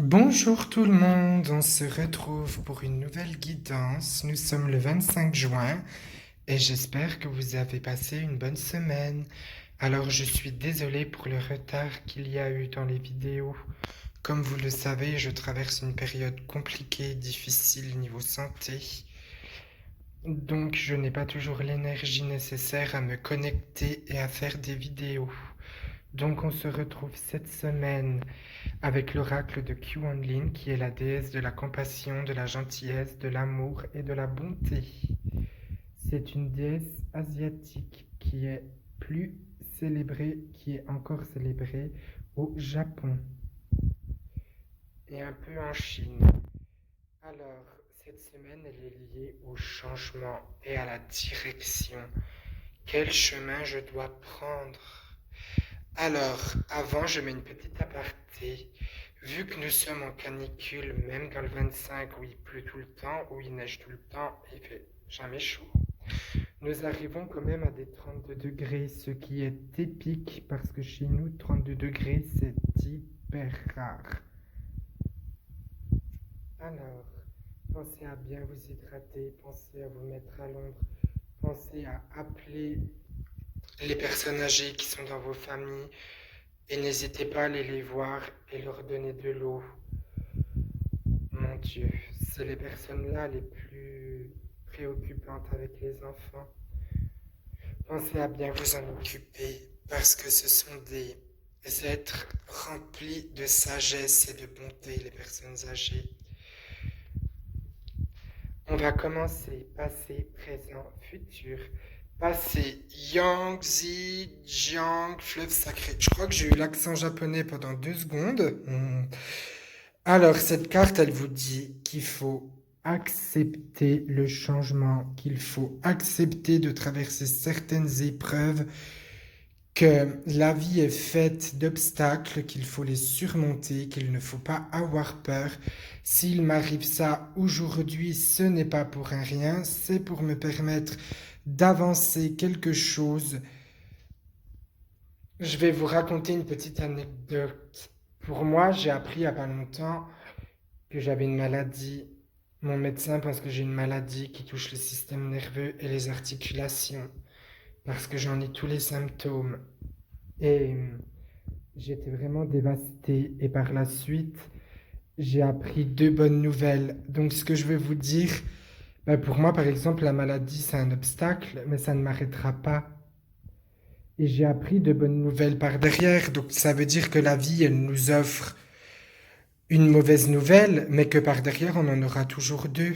Bonjour tout le monde, on se retrouve pour une nouvelle guidance. Nous sommes le 25 juin et j'espère que vous avez passé une bonne semaine. Alors je suis désolé pour le retard qu'il y a eu dans les vidéos. Comme vous le savez, je traverse une période compliquée, difficile niveau santé. Donc je n'ai pas toujours l'énergie nécessaire à me connecter et à faire des vidéos. Donc on se retrouve cette semaine avec l'oracle de Q-Onlin, qui est la déesse de la compassion, de la gentillesse, de l'amour et de la bonté. C'est une déesse asiatique qui est plus célébrée, qui est encore célébrée au Japon et un peu en Chine. Alors, cette semaine, elle est liée au changement et à la direction. Quel chemin je dois prendre? Alors, avant, je mets une petite aparté. Vu que nous sommes en canicule, même dans le 25 où il pleut tout le temps, où il neige tout le temps, et il fait jamais chaud, nous arrivons quand même à des 32 degrés, ce qui est épique parce que chez nous, 32 degrés, c'est hyper rare. Alors, pensez à bien vous hydrater, pensez à vous mettre à l'ombre, pensez à appeler les personnes âgées qui sont dans vos familles et n'hésitez pas à aller les voir et leur donner de l'eau. Mon Dieu, c'est les personnes-là les plus préoccupantes avec les enfants. Pensez à bien vous en occuper parce que ce sont des êtres remplis de sagesse et de bonté, les personnes âgées. On va commencer passé, présent, futur. Passé, Yang, Zi, Jiang, fleuve sacré. Je crois que j'ai eu l'accent japonais pendant 2 secondes. Alors, cette carte, elle vous dit qu'il faut accepter le changement, qu'il faut accepter de traverser certaines épreuves, que la vie est faite d'obstacles, qu'il faut les surmonter, qu'il ne faut pas avoir peur. S'il m'arrive ça aujourd'hui, ce n'est pas pour un rien, c'est pour me permettre d'avancer quelque chose. Je vais vous raconter une petite anecdote. Pour moi, j'ai appris il n'y a pas longtemps que j'avais une maladie. Mon médecin pense que j'ai une maladie qui touche le système nerveux et les articulations, parce que j'en ai tous les symptômes. Et j'étais vraiment dévastée. Et par la suite, j'ai appris 2 bonnes nouvelles. Donc ce que je veux vous dire, pour moi par exemple, la maladie c'est un obstacle, mais ça ne m'arrêtera pas. Et j'ai appris 2 bonnes nouvelles par derrière. Donc ça veut dire que la vie, elle nous offre une mauvaise nouvelle, mais que par derrière, on en aura toujours 2.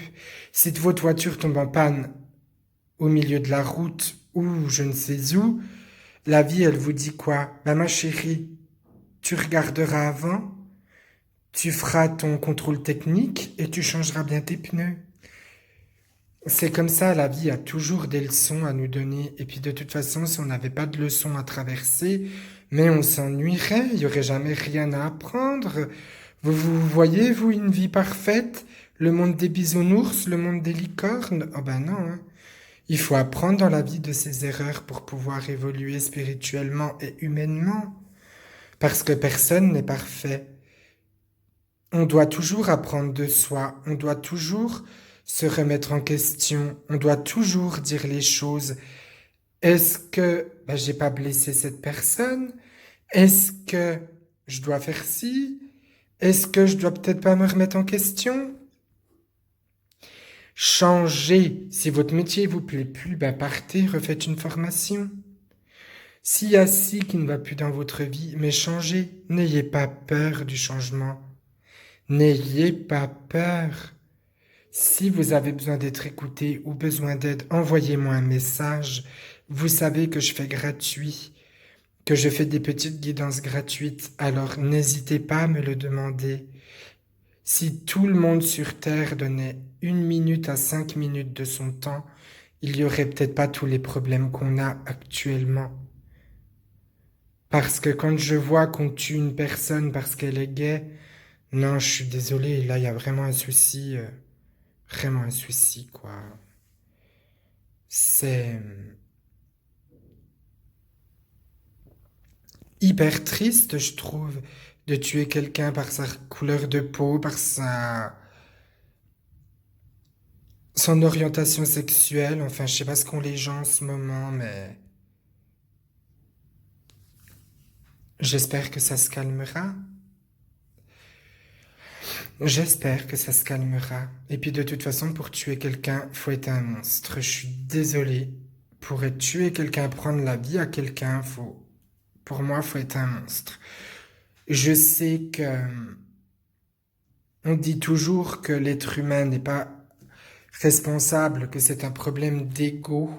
Si votre voiture tombe en panne au milieu de la route ou je ne sais où, la vie, elle vous dit quoi? Ma chérie, tu regarderas avant, tu feras ton contrôle technique et tu changeras bien tes pneus. C'est comme ça, la vie a toujours des leçons à nous donner. Et puis de toute façon, si on n'avait pas de leçons à traverser, mais on s'ennuierait, il n'y aurait jamais rien à apprendre. Vous voyez, vous, une vie parfaite? Le monde des bisounours, le monde des licornes? Oh ben non, hein. Il faut apprendre dans la vie de ses erreurs pour pouvoir évoluer spirituellement et humainement. Parce que personne n'est parfait. On doit toujours apprendre de soi, on doit toujours se remettre en question, on doit toujours dire les choses. Est-ce que j'ai pas blessé cette personne? Est-ce que je dois faire ci? Est-ce que je dois peut-être pas me remettre en question? Changez. Si votre métier vous plaît plus, partez, refaites une formation. S'il y a ci qui ne va plus dans votre vie, mais changez. N'ayez pas peur du changement. N'ayez pas peur. Si vous avez besoin d'être écouté ou besoin d'aide, envoyez-moi un message. Vous savez que je fais gratuit, que je fais des petites guidances gratuites, alors n'hésitez pas à me le demander. Si tout le monde sur Terre donnait 1 minute à 5 minutes de son temps, il n'y aurait peut-être pas tous les problèmes qu'on a actuellement. Parce que quand je vois qu'on tue une personne parce qu'elle est gay, non, je suis désolé, là il y a vraiment un souci, quoi. C'est hyper triste, je trouve, de tuer quelqu'un par sa couleur de peau, par son orientation sexuelle. Enfin, je sais pas ce qu'ont les gens en ce moment, mais j'espère que ça se calmera. J'espère que ça se calmera. Et puis de toute façon, pour tuer quelqu'un, faut être un monstre. Je suis désolé. Pour tuer quelqu'un, prendre la vie à quelqu'un, pour moi, faut être un monstre. Je sais que on dit toujours que l'être humain n'est pas responsable, que c'est un problème d'ego.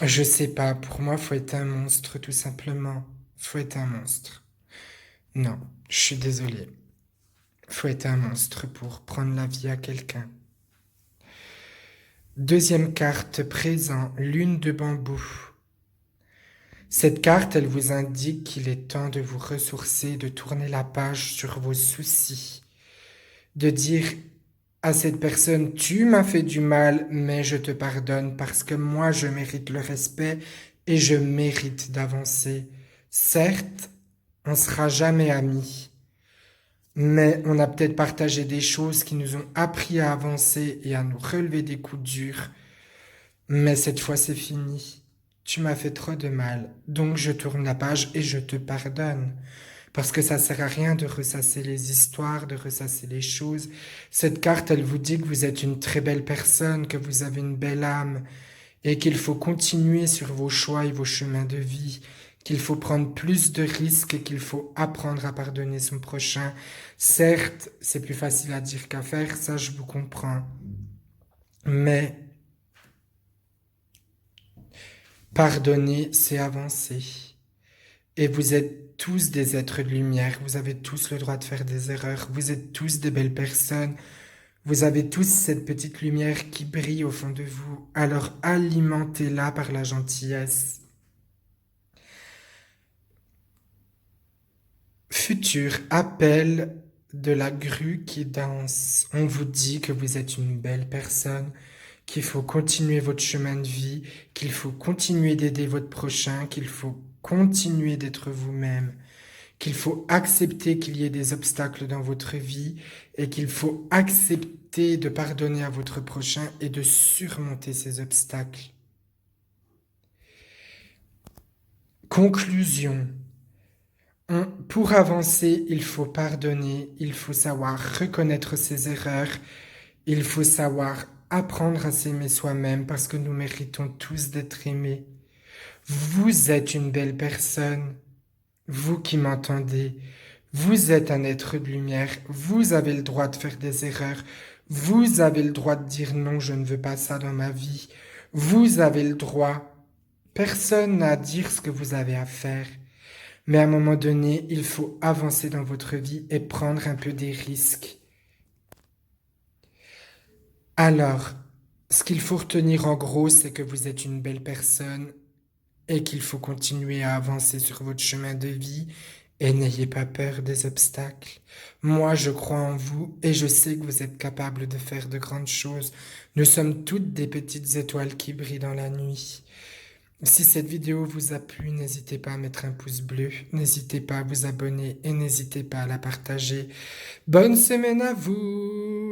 Je sais pas. Pour moi, faut être un monstre, tout simplement. Faut être un monstre. Non, je suis désolé. Faut être un monstre pour prendre la vie à quelqu'un. Deuxième carte, présent, lune de bambou. Cette carte, elle vous indique qu'il est temps de vous ressourcer, de tourner la page sur vos soucis, de dire à cette personne, tu m'as fait du mal, mais je te pardonne parce que moi, je mérite le respect et je mérite d'avancer. Certes, on ne sera jamais amis, mais on a peut-être partagé des choses qui nous ont appris à avancer et à nous relever des coups durs. Mais cette fois, c'est fini. Tu m'as fait trop de mal, donc je tourne la page et je te pardonne. Parce que ça sert à rien de ressasser les histoires, de ressasser les choses. Cette carte, elle vous dit que vous êtes une très belle personne, que vous avez une belle âme, et qu'il faut continuer sur vos choix et vos chemins de vie, qu'il faut prendre plus de risques et qu'il faut apprendre à pardonner son prochain. Certes, c'est plus facile à dire qu'à faire, ça je vous comprends. Mais pardonner, c'est avancer. Et vous êtes tous des êtres de lumière, vous avez tous le droit de faire des erreurs, vous êtes tous des belles personnes, vous avez tous cette petite lumière qui brille au fond de vous, alors alimentez-la par la gentillesse. Futur appel de la grue qui danse. On vous dit que vous êtes une belle personne, qu'il faut continuer votre chemin de vie, qu'il faut continuer d'aider votre prochain, qu'il faut continuer d'être vous-même, qu'il faut accepter qu'il y ait des obstacles dans votre vie et qu'il faut accepter de pardonner à votre prochain et de surmonter ces obstacles. Conclusion. Pour avancer, il faut pardonner, il faut savoir reconnaître ses erreurs, il faut savoir apprendre à s'aimer soi-même parce que nous méritons tous d'être aimés. Vous êtes une belle personne, vous qui m'entendez, vous êtes un être de lumière, vous avez le droit de faire des erreurs, vous avez le droit de dire non, je ne veux pas ça dans ma vie, vous avez le droit. Personne n'a à dire ce que vous avez à faire. Mais à un moment donné, il faut avancer dans votre vie et prendre un peu des risques. Alors, ce qu'il faut retenir en gros, c'est que vous êtes une belle personne et qu'il faut continuer à avancer sur votre chemin de vie et n'ayez pas peur des obstacles. Moi, je crois en vous et je sais que vous êtes capable de faire de grandes choses. Nous sommes toutes des petites étoiles qui brillent dans la nuit. Si cette vidéo vous a plu, n'hésitez pas à mettre un pouce bleu, n'hésitez pas à vous abonner et n'hésitez pas à la partager. Bonne semaine à vous!